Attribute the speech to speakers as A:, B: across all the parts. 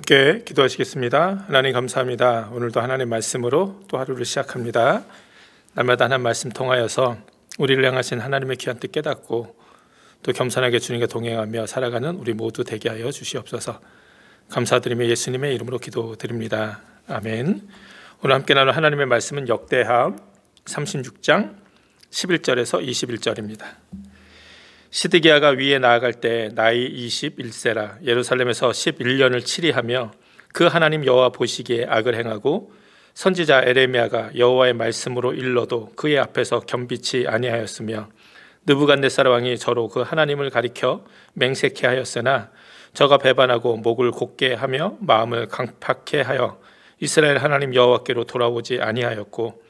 A: 함께 기도하시겠습니다. 하나님 감사합니다. 오늘도 하나님 말씀으로 또 하루를 시작합니다. 날마다 하나님 말씀 통하여서 우리를 향하신 하나님의 귀한 뜻 깨닫고 또 겸손하게 주님과 동행하며 살아가는 우리 모두 되게 하여 주시옵소서. 감사드리며 예수님의 이름으로 기도드립니다. 아멘. 오늘 함께 나눌 하나님의 말씀은 역대하 36장 11절에서 21절입니다. 시드기야가 위에 나아갈 때 나이 21세라 예루살렘에서 11년을 치리하며 그 하나님 여호와 보시기에 악을 행하고 선지자 에레미야가 여호와의 말씀으로 일러도 그의 앞에서 겸비치 아니하였으며 느부갓네살 왕이 저로 그 하나님을 가리켜 맹세케 하였으나 저가 배반하고 목을 곧게 하며 마음을 강팍해 하여 이스라엘 하나님 여호와께로 돌아오지 아니하였고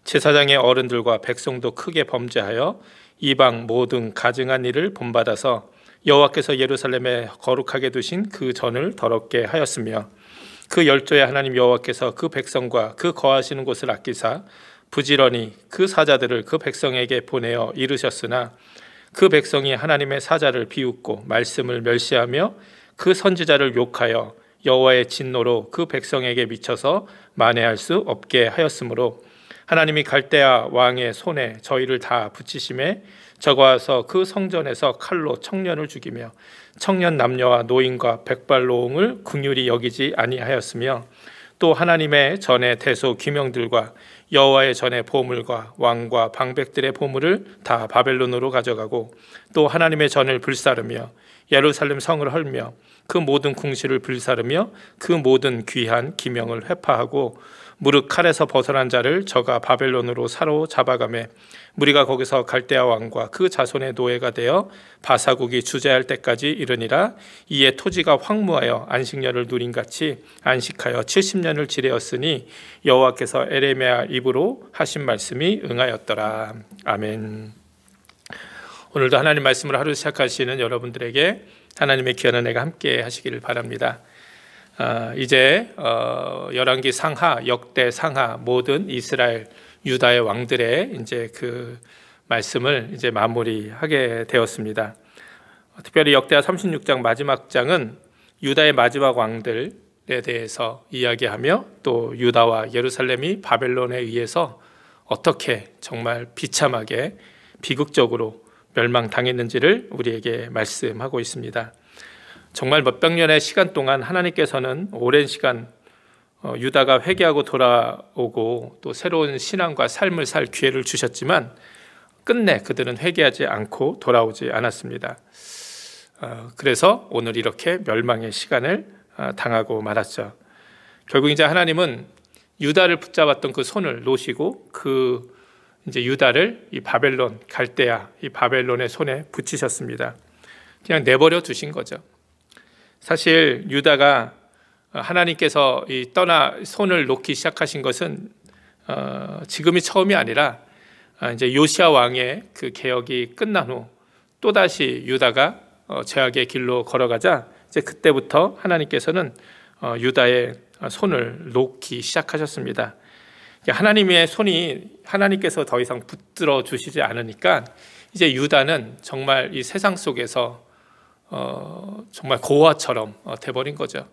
A: 제사장의 어른들과 백성도 크게 범죄하여 이방 모든 가증한 일을 본받아서 여호와께서 예루살렘에 거룩하게 두신 그 전을 더럽게 하였으며 그 열조의 하나님 여호와께서 그 백성과 그 거하시는 곳을 아끼사 부지런히 그 사자들을 그 백성에게 보내어 이르셨으나 그 백성이 하나님의 사자를 비웃고 말씀을 멸시하며 그 선지자를 욕하여 여호와의 진노로 그 백성에게 미쳐서 만회할 수 없게 하였으므로 하나님이 갈대아 왕의 손에 저희를 다 붙이심에 저가 와서 그 성전에서 칼로 청년을 죽이며 청년 남녀와 노인과 백발노홍을 긍휼히 여기지 아니하였으며 또 하나님의 전의 대소 귀명들과 여호와의 전의 보물과 왕과 방백들의 보물을 다 바벨론으로 가져가고 또 하나님의 전을 불사르며 예루살렘 성을 헐며 그 모든 궁실을 불사르며 그 모든 귀한 기명을 회파하고 무릇 칼에서 벗어난 자를 저가 바벨론으로 사로잡아가매 무리가 거기서 갈대아 왕과 그 자손의 노예가 되어 바사국이 주재할 때까지 이르니라. 이에 토지가 황무하여 안식년을 누린 같이 안식하여 70년을 지내었으니 여호와께서 에레미야 입으로 하신 말씀이 응하였더라. 아멘. 오늘도 하나님 말씀을 하루 시작하시는 여러분들에게 하나님의 귀한 은혜가 함께 하시기를 바랍니다. 이제 열왕기 상하, 역대 상하 모든 이스라엘 유다의 왕들의 이제 그 말씀을 이제 마무리하게 되었습니다. 특별히 역대하 36장 마지막 장은 유다의 마지막 왕들에 대해서 이야기하며 또 유다와 예루살렘이 바벨론에 의해서 어떻게 정말 비참하게 비극적으로 멸망당했는지를 우리에게 말씀하고 있습니다. 정말 몇백 년의 시간 동안 하나님께서는 오랜 시간 유다가 회개하고 돌아오고 또 새로운 신앙과 삶을 살 기회를 주셨지만 끝내 그들은 회개하지 않고 돌아오지 않았습니다. 그래서 오늘 이렇게 멸망의 시간을 당하고 말았죠. 결국 이제 하나님은 유다를 붙잡았던 그 손을 놓으시고 그 이제 유다를 이 바벨론 갈대아 이 바벨론의 손에 붙이셨습니다. 그냥 내버려 두신 거죠. 사실 유다가 하나님께서 떠나 손을 놓기 시작하신 것은 지금이 처음이 아니라 이제 요시야 왕의 그 개혁이 끝난 후 또다시 유다가 죄악의 길로 걸어가자 이제 그때부터 하나님께서는 유다의 손을 놓기 시작하셨습니다. 하나님의 손이 하나님께서 더 이상 붙들어 주시지 않으니까 이제 유다는 정말 이 세상 속에서 정말 고아처럼 돼버린 거죠.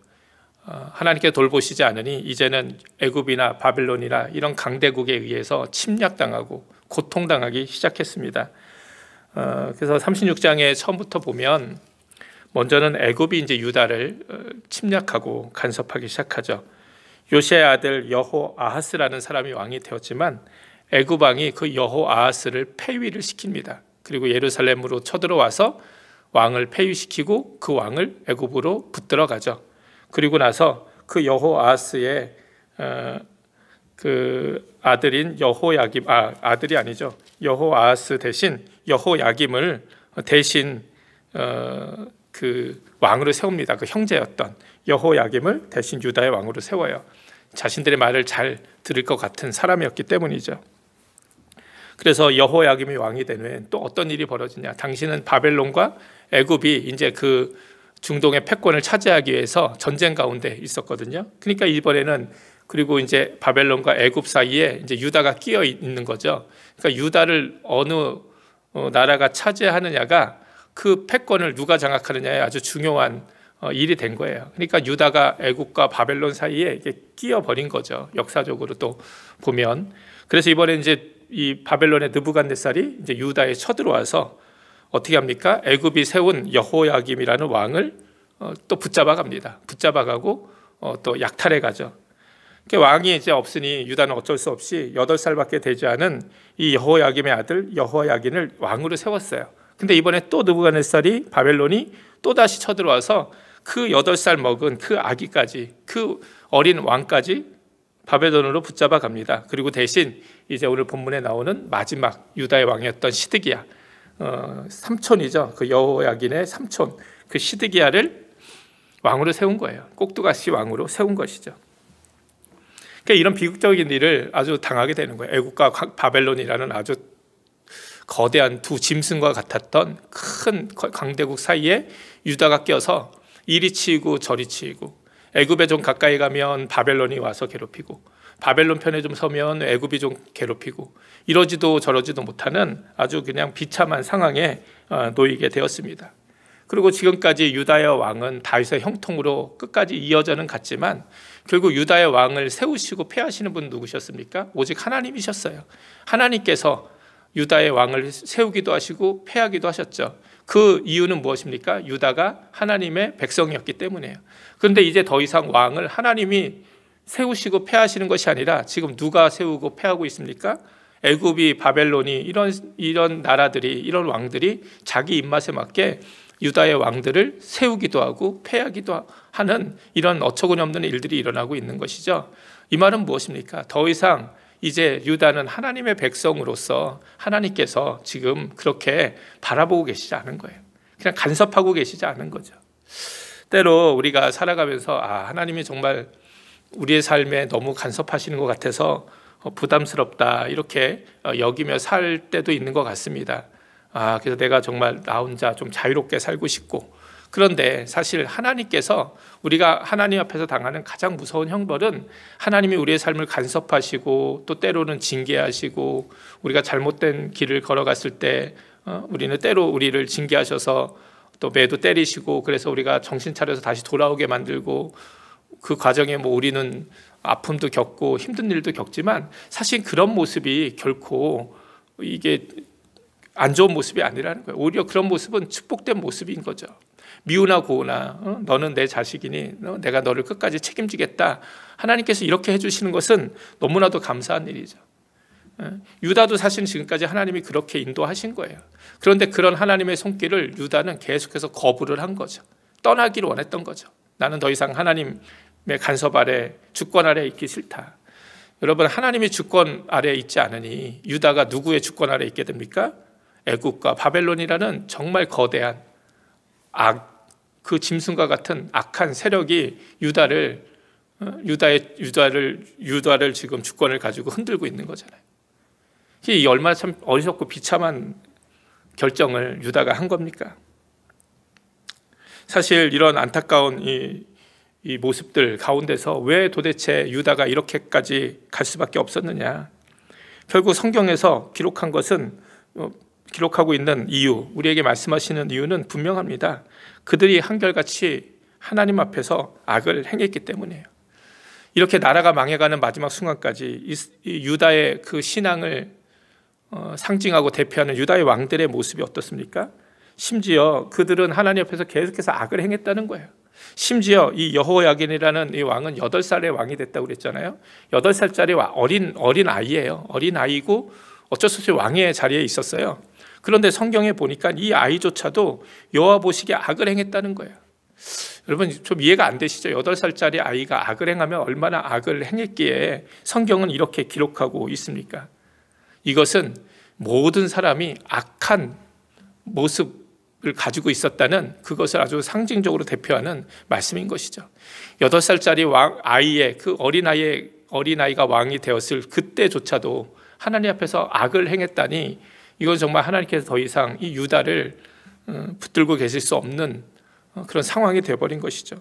A: 하나님께 돌보시지 않으니 이제는 애굽이나 바벨론이나 이런 강대국에 의해서 침략당하고 고통당하기 시작했습니다. 그래서 36장에 처음부터 보면 먼저는 애굽이 이제 유다를 침략하고 간섭하기 시작하죠. 요시아의 아들 여호아하스라는 사람이 왕이 되었지만 애굽 왕이 그 여호아하스를 폐위를 시킵니다. 그리고 예루살렘으로 쳐들어와서 왕을 폐위시키고 그 왕을 애굽으로 붙들어가죠. 그리고 나서 그 여호아하스의 그 아들인 여호야김 아들이 아니죠. 여호아하스 대신 여호야김을 대신 그 왕으로 세웁니다. 그 형제였던 여호야김을 대신 유다의 왕으로 세워요. 자신들의 말을 잘 들을 것 같은 사람이었기 때문이죠. 그래서 여호야김이 왕이 된 후엔 또 어떤 일이 벌어지냐? 당시는 바벨론과 애굽이 이제 그 중동의 패권을 차지하기 위해서 전쟁 가운데 있었거든요. 그러니까 이번에는 그리고 이제 바벨론과 애굽 사이에 이제 유다가 끼어 있는 거죠. 그러니까 유다를 어느 나라가 차지하느냐가 그 패권을 누가 장악하느냐에 아주 중요한 일이 된 거예요. 그러니까 유다가 애국과 바벨론 사이에 이게 끼어버린 거죠. 역사적으로 또 보면. 그래서 이번에 이제 이 바벨론의 느부갓네살이 이제 유다에 쳐들어와서 어떻게 합니까? 애굽이 세운 여호야김이라는 왕을 또 붙잡아갑니다. 붙잡아가고 또 약탈해 가죠. 왕이 이제 없으니 유다는 어쩔 수 없이 8살밖에 되지 않은 이 여호야김의 아들 여호야긴을 왕으로 세웠어요. 근데 이번에 또 느부갓네살이 바벨론이 또 다시 쳐들어와서 그 8살 먹은 그 아기까지, 그 어린 왕까지 바벨론으로 붙잡아 갑니다. 그리고 대신 이제 오늘 본문에 나오는 마지막 유다의 왕이었던 시드기야, 삼촌이죠. 그 여호야긴의 삼촌, 그 시드기야를 왕으로 세운 거예요. 꼭두가시 왕으로 세운 것이죠. 그러니까 이런 비극적인 일을 아주 당하게 되는 거예요. 애국과 바벨론이라는 아주 거대한 두 짐승과 같았던 큰 강대국 사이에 유다가 껴서 이리 치이고 저리 치이고, 애굽에 좀 가까이 가면 바벨론이 와서 괴롭히고, 바벨론 편에 좀 서면 애굽이 좀 괴롭히고, 이러지도 저러지도 못하는 아주 그냥 비참한 상황에 놓이게 되었습니다. 그리고 지금까지 유다의 왕은 다윗의 형통으로 끝까지 이어져는 갔지만 결국 유다의 왕을 세우시고 폐하시는 분은 누구셨습니까? 오직 하나님이셨어요. 하나님께서 유다의 왕을 세우기도 하시고 폐하기도 하셨죠. 그 이유는 무엇입니까? 유다가 하나님의 백성이었기 때문이에요. 그런데 이제 더 이상 왕을 하나님이 세우시고 폐하시는 것이 아니라 지금 누가 세우고 폐하고 있습니까? 애굽이, 바벨론이, 이런 나라들이, 이런 왕들이 자기 입맛에 맞게 유다의 왕들을 세우기도 하고 폐하기도 하는 이런 어처구니 없는 일들이 일어나고 있는 것이죠. 이 말은 무엇입니까? 더 이상 이제 유다는 하나님의 백성으로서 하나님께서 지금 그렇게 바라보고 계시지 않은 거예요. 그냥 간섭하고 계시지 않은 거죠. 때로 우리가 살아가면서 하나님이 정말 우리의 삶에 너무 간섭하시는 것 같아서 부담스럽다 이렇게 여기며 살 때도 있는 것 같습니다. 그래서 내가 정말 나 혼자 좀 자유롭게 살고 싶고, 그런데 사실 하나님께서 우리가 하나님 앞에서 당하는 가장 무서운 형벌은 하나님이 우리의 삶을 간섭하시고 또 때로는 징계하시고, 우리가 잘못된 길을 걸어갔을 때 우리는 때로 우리를 징계하셔서 또 매도 때리시고, 그래서 우리가 정신 차려서 다시 돌아오게 만들고, 그 과정에 우리는 아픔도 겪고 힘든 일도 겪지만 사실 그런 모습이 결코 이게 안 좋은 모습이 아니라는 거예요. 오히려 그런 모습은 축복된 모습인 거죠. 미우나 고우나 너는 내 자식이니 내가 너를 끝까지 책임지겠다, 하나님께서 이렇게 해주시는 것은 너무나도 감사한 일이죠. 유다도 사실 지금까지 하나님이 그렇게 인도하신 거예요. 그런데 그런 하나님의 손길을 유다는 계속해서 거부를 한 거죠. 떠나기를 원했던 거죠. 나는 더 이상 하나님의 간섭 아래, 주권 아래 있기 싫다. 여러분, 하나님의 주권 아래 있지 않으니 유다가 누구의 주권 아래 있게 됩니까? 애굽과 바벨론이라는 정말 거대한 그 짐승과 같은 악한 세력이 유다를 지금 주권을 가지고 흔들고 있는 거잖아요. 이 얼마나 참 어리석고 비참한 결정을 유다가 한 겁니까? 사실 이런 안타까운 이 모습들 가운데서 왜 도대체 유다가 이렇게까지 갈 수밖에 없었느냐? 결국 성경에서 기록하고 있는 이유, 우리에게 말씀하시는 이유는 분명합니다. 그들이 한결같이 하나님 앞에서 악을 행했기 때문이에요. 이렇게 나라가 망해가는 마지막 순간까지 이 유다의 그 신앙을 상징하고 대표하는 유다의 왕들의 모습이 어떻습니까? 심지어 그들은 하나님 앞에서 계속해서 악을 행했다는 거예요. 심지어 이 여호야긴이라는 이 왕은 8살의 왕이 됐다고 그랬잖아요. 8살짜리 어린 아이예요. 어린 아이고 어쩔 수 없이 왕의 자리에 있었어요. 그런데 성경에 보니까 이 아이조차도 여호와 보시기에 악을 행했다는 거예요. 여러분, 좀 이해가 안 되시죠? 8살짜리 아이가 악을 행하면 얼마나 악을 행했기에 성경은 이렇게 기록하고 있습니까? 이것은 모든 사람이 악한 모습을 가지고 있었다는, 그것을 아주 상징적으로 대표하는 말씀인 것이죠. 8살짜리 아이의 그 어린아이가 왕이 되었을 그때조차도 하나님 앞에서 악을 행했다니, 이건 정말 하나님께서 더 이상 이 유다를 붙들고 계실 수 없는 그런 상황이 되어버린 것이죠.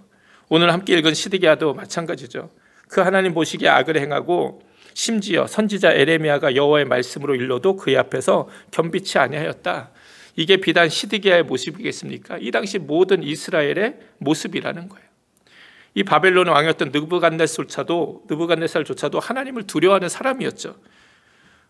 A: 오늘 함께 읽은 시드기야도 마찬가지죠. 그 하나님 보시기에 악을 행하고 심지어 선지자 에레미야가 여호와의 말씀으로 일러도 그의 앞에서 겸비치 아니하였다. 이게 비단 시드기야의 모습이겠습니까? 이 당시 모든 이스라엘의 모습이라는 거예요. 이 바벨론 왕이었던 느부갓네살조차도 하나님을 두려워하는 사람이었죠.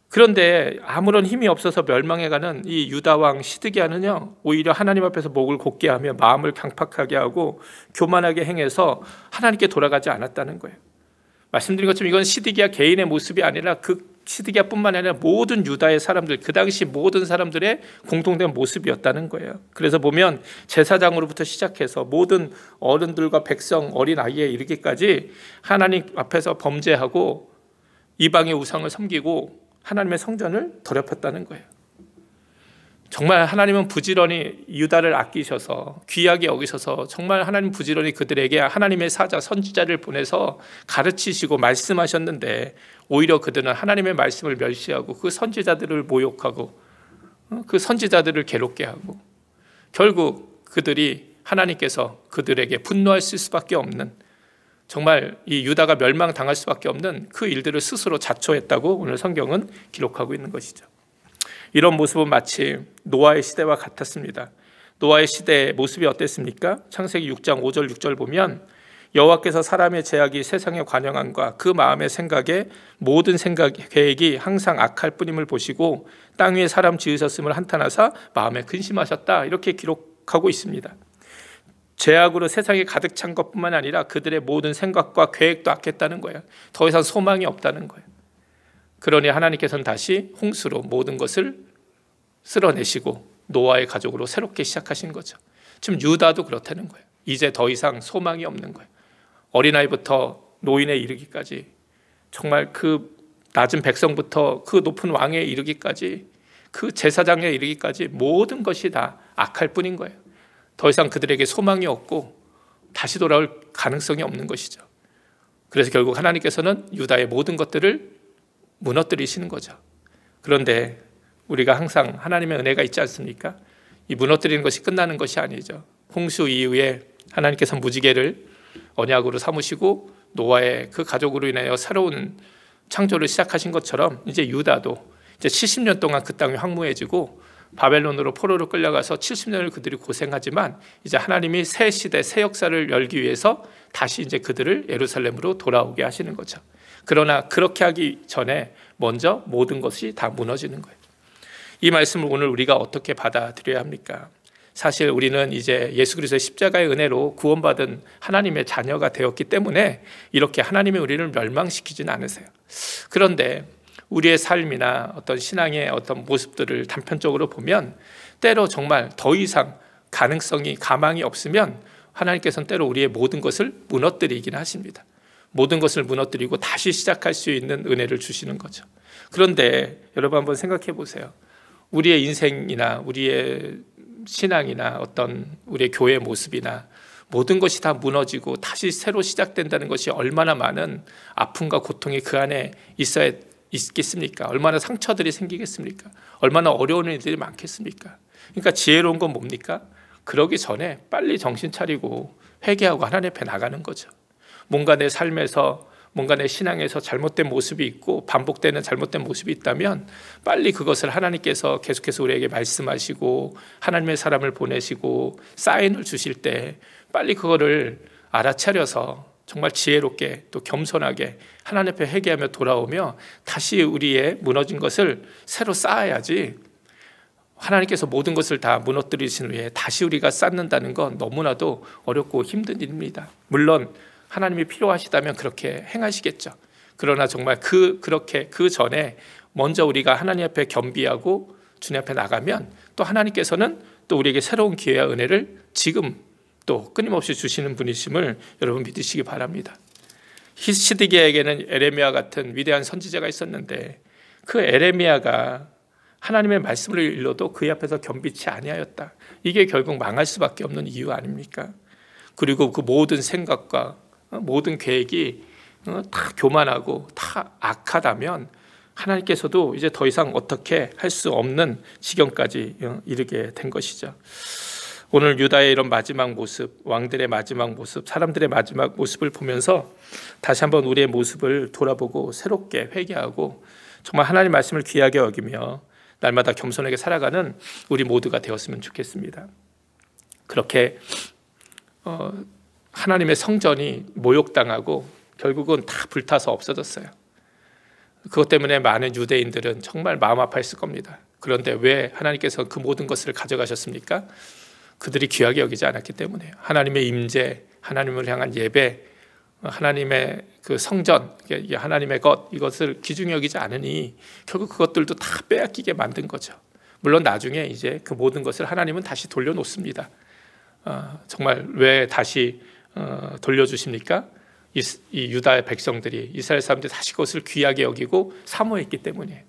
A: 그런데 아무런 힘이 없어서 멸망해가는 이 유다 왕 시드기야는요, 오히려 하나님 앞에서 목을 곧게 하며 마음을 강팍하게 하고 교만하게 행해서 하나님께 돌아가지 않았다는 거예요. 말씀드린 것처럼 이건 시드기야 개인의 모습이 아니라 그 시드기야뿐만 아니라 모든 유다의 사람들, 그 당시 모든 사람들의 공통된 모습이었다는 거예요. 그래서 보면 제사장으로부터 시작해서 모든 어른들과 백성, 어린 아이에 이르기까지 하나님 앞에서 범죄하고 이방의 우상을 섬기고 하나님의 성전을 더럽혔다는 거예요. 정말 하나님은 부지런히 유다를 아끼셔서 귀하게 여기셔서 정말 하나님 부지런히 그들에게 하나님의 사자 선지자를 보내서 가르치시고 말씀하셨는데, 오히려 그들은 하나님의 말씀을 멸시하고 그 선지자들을 모욕하고 그 선지자들을 괴롭게 하고, 결국 그들이 하나님께서 그들에게 분노하실 수밖에 없는, 정말 이 유다가 멸망당할 수밖에 없는 그 일들을 스스로 자초했다고 오늘 성경은 기록하고 있는 것이죠. 이런 모습은 마치 노아의 시대와 같았습니다. 노아의 시대의 모습이 어땠습니까? 창세기 6장 5절 6절 보면 여호와께서 사람의 죄악이 세상에 관영함과 그 마음의 생각에 모든 계획이 항상 악할 뿐임을 보시고 땅 위에 사람 지으셨음을 한탄하사 마음에 근심하셨다, 이렇게 기록하고 있습니다. 죄악으로 세상에 가득 찬 것뿐만 아니라 그들의 모든 생각과 계획도 악했다는 거예요. 더 이상 소망이 없다는 거예요. 그러니 하나님께서는 다시 홍수로 모든 것을 쓸어내시고 노아의 가족으로 새롭게 시작하신 거죠. 지금 유다도 그렇다는 거예요. 이제 더 이상 소망이 없는 거예요. 어린아이부터 노인에 이르기까지, 정말 그 낮은 백성부터 그 높은 왕에 이르기까지, 그 제사장에 이르기까지 모든 것이 다 악할 뿐인 거예요. 더 이상 그들에게 소망이 없고 다시 돌아올 가능성이 없는 것이죠. 그래서 결국 하나님께서는 유다의 모든 것들을 무너뜨리시는 거죠. 그런데 우리가 항상 하나님의 은혜가 있지 않습니까? 이 무너뜨리는 것이 끝나는 것이 아니죠. 홍수 이후에 하나님께서 무지개를 언약으로 삼으시고 노아의 그 가족으로 인하여 새로운 창조를 시작하신 것처럼 이제 유다도 이제 70년 동안 그 땅이 황무해지고 바벨론으로 포로로 끌려가서 70년을 그들이 고생하지만 이제 하나님이 새 시대, 새 역사를 열기 위해서 다시 이제 그들을 예루살렘으로 돌아오게 하시는 거죠. 그러나 그렇게 하기 전에 먼저 모든 것이 다 무너지는 거예요. 이 말씀을 오늘 우리가 어떻게 받아들여야 합니까? 사실 우리는 이제 예수 그리스도의 십자가의 은혜로 구원받은 하나님의 자녀가 되었기 때문에 이렇게 하나님이 우리를 멸망시키지는 않으세요. 그런데 우리의 삶이나 어떤 신앙의 어떤 모습들을 단편적으로 보면 때로 정말 더 이상 가능성이, 가망이 없으면 하나님께서는 때로 우리의 모든 것을 무너뜨리긴 하십니다. 모든 것을 무너뜨리고 다시 시작할 수 있는 은혜를 주시는 거죠. 그런데 여러분 한번 생각해 보세요. 우리의 인생이나 우리의 신앙이나 어떤 우리의 교회의 모습이나 모든 것이 다 무너지고 다시 새로 시작된다는 것이 얼마나 많은 아픔과 고통이 그 안에 있겠습니까? 얼마나 상처들이 생기겠습니까? 얼마나 어려운 일들이 많겠습니까? 그러니까 지혜로운 건 뭡니까? 그러기 전에 빨리 정신 차리고 회개하고 하나님 앞에 나가는 거죠. 뭔가 내 삶에서, 뭔가 내 신앙에서 잘못된 모습이 있고 반복되는 잘못된 모습이 있다면 빨리 그것을 하나님께서 계속해서 우리에게 말씀하시고 하나님의 사람을 보내시고 사인을 주실 때 빨리 그거를 알아차려서 정말 지혜롭게 또 겸손하게 하나님 앞에 회개하며 돌아오며 다시 우리의 무너진 것을 새로 쌓아야지, 하나님께서 모든 것을 다 무너뜨리신 후에 다시 우리가 쌓는다는 건 너무나도 어렵고 힘든 일입니다. 물론 하나님이 필요하시다면 그렇게 행하시겠죠. 그러나 정말 그렇게 그 전에 먼저 우리가 하나님 앞에 겸비하고 주님 앞에 나가면 또 하나님께서는 또 우리에게 새로운 기회와 은혜를 지금 또 끊임없이 주시는 분이심을 여러분 믿으시기 바랍니다. 시드기야에게는 에레미야 같은 위대한 선지자가 있었는데 그 에레미야가 하나님의 말씀을 일러도 그의 앞에서 겸비치 아니하였다. 이게 결국 망할 수밖에 없는 이유 아닙니까? 그리고 그 모든 생각과 모든 계획이 다 교만하고 다 악하다면 하나님께서도 이제 더 이상 어떻게 할 수 없는 지경까지 이르게 된 것이죠. 오늘 유다의 이런 마지막 모습, 왕들의 마지막 모습, 사람들의 마지막 모습을 보면서 다시 한번 우리의 모습을 돌아보고 새롭게 회개하고 정말 하나님 말씀을 귀하게 여기며 날마다 겸손하게 살아가는 우리 모두가 되었으면 좋겠습니다. 그렇게 하나님의 성전이 모욕당하고 결국은 다 불타서 없어졌어요. 그것 때문에 많은 유대인들은 정말 마음 아파했을 겁니다. 그런데 왜 하나님께서 그 모든 것을 가져가셨습니까? 그들이 귀하게 여기지 않았기 때문에. 하나님의 임재, 하나님을 향한 예배, 하나님의 그 성전, 하나님의 것, 이것을 귀중히 여기지 않으니 결국 그것들도 다 빼앗기게 만든 거죠. 물론 나중에 이제 그 모든 것을 하나님은 다시 돌려놓습니다. 정말 왜 다시 돌려주십니까? 이 유다의 백성들이, 이스라엘 사람들이 다시 그것을 귀하게 여기고 사모했기 때문이에요.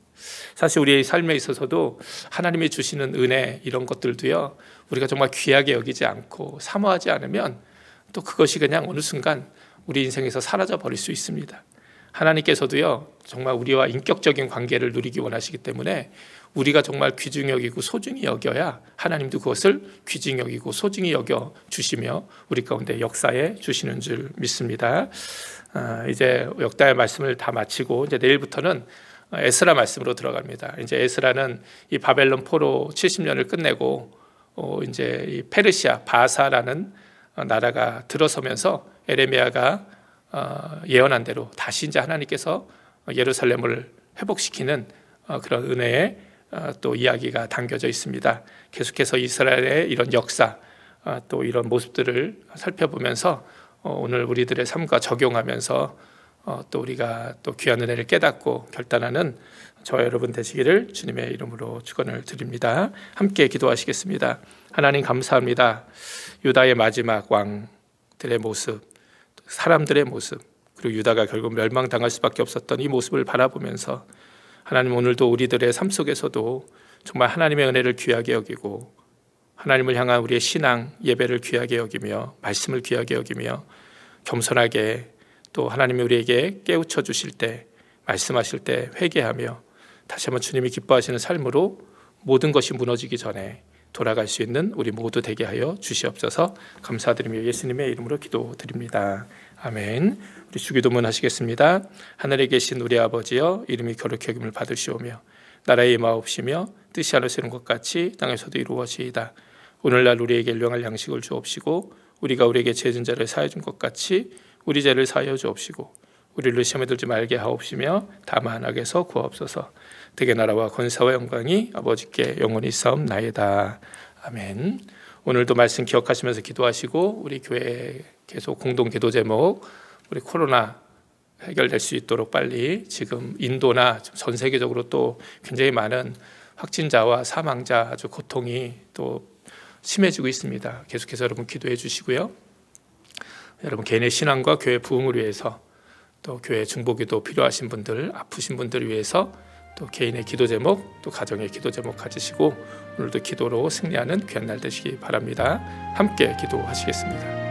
A: 사실 우리의 삶에 있어서도 하나님이 주시는 은혜, 이런 것들도요, 우리가 정말 귀하게 여기지 않고 사모하지 않으면 또 그것이 그냥 어느 순간 우리 인생에서 사라져 버릴 수 있습니다. 하나님께서도요, 정말 우리와 인격적인 관계를 누리기 원하시기 때문에 우리가 정말 귀중히 여기고 소중히 여겨야 하나님도 그것을 귀중히 여기고 소중히 여겨 주시며 우리 가운데 역사해 주시는 줄 믿습니다. 이제 역다의 말씀을 다 마치고 이제 내일부터는 에스라 말씀으로 들어갑니다. 이제 에스라는 이 바벨론 포로 70년을 끝내고 이제 이 페르시아 바사라는 나라가 들어서면서 에레미야가 예언한 대로 다시 이제 하나님께서 예루살렘을 회복시키는 그런 은혜의 또 이야기가 담겨져 있습니다. 계속해서 이스라엘의 이런 역사, 또 이런 모습들을 살펴보면서 오늘 우리들의 삶과 적용하면서 또 우리가 또 귀한 은혜를 깨닫고 결단하는 저와 여러분 되시기를 주님의 이름으로 축원을 드립니다. 함께 기도하시겠습니다. 하나님 감사합니다. 유다의 마지막 왕들의 모습, 사람들의 모습, 그리고 유다가 결국 멸망당할 수밖에 없었던 이 모습을 바라보면서 하나님, 오늘도 우리들의 삶 속에서도 정말 하나님의 은혜를 귀하게 여기고 하나님을 향한 우리의 신앙, 예배를 귀하게 여기며 말씀을 귀하게 여기며 겸손하게 또 하나님이 우리에게 깨우쳐 주실 때, 말씀하실 때 회개하며 다시 한번 주님이 기뻐하시는 삶으로 모든 것이 무너지기 전에 돌아갈 수 있는 우리 모두 되게 하여 주시옵소서. 감사드리며 예수님의 이름으로 기도드립니다. 아멘. 우리 주기도문 하시겠습니다. 하늘에 계신 우리 아버지여, 이름이 거룩히 여김을 받으시오며 나라의 임하옵시며 뜻이 하늘에서 이룬 것 같이 땅에서도 이루어지이다. 오늘날 우리에게 일용할 양식을 주옵시고 우리가 우리에게 죄 진 자를 사하여 준 것 같이 우리 죄를 사하여 주옵시고 우리를 시험에 들지 말게 하옵시며 다만 악에서 구하옵소서. 대개 나라와 권세와 영광이 아버지께 영원히 있사옵나이다. 아멘. 오늘도 말씀 기억하시면서 기도하시고 우리 교회 계속 공동 기도 제목, 우리 코로나 해결될 수 있도록 빨리, 지금 인도나 전 세계적으로 또 굉장히 많은 확진자와 사망자, 아주 고통이 또 심해지고 있습니다. 계속해서 여러분 기도해 주시고요. 여러분 개인의 신앙과 교회 부흥을 위해서, 또 교회 중보기도 필요하신 분들, 아프신 분들을 위해서 또 개인의 기도 제목, 또 가정의 기도 제목 가지시고 오늘도 기도로 승리하는 귀한 날 되시기 바랍니다. 함께 기도하시겠습니다.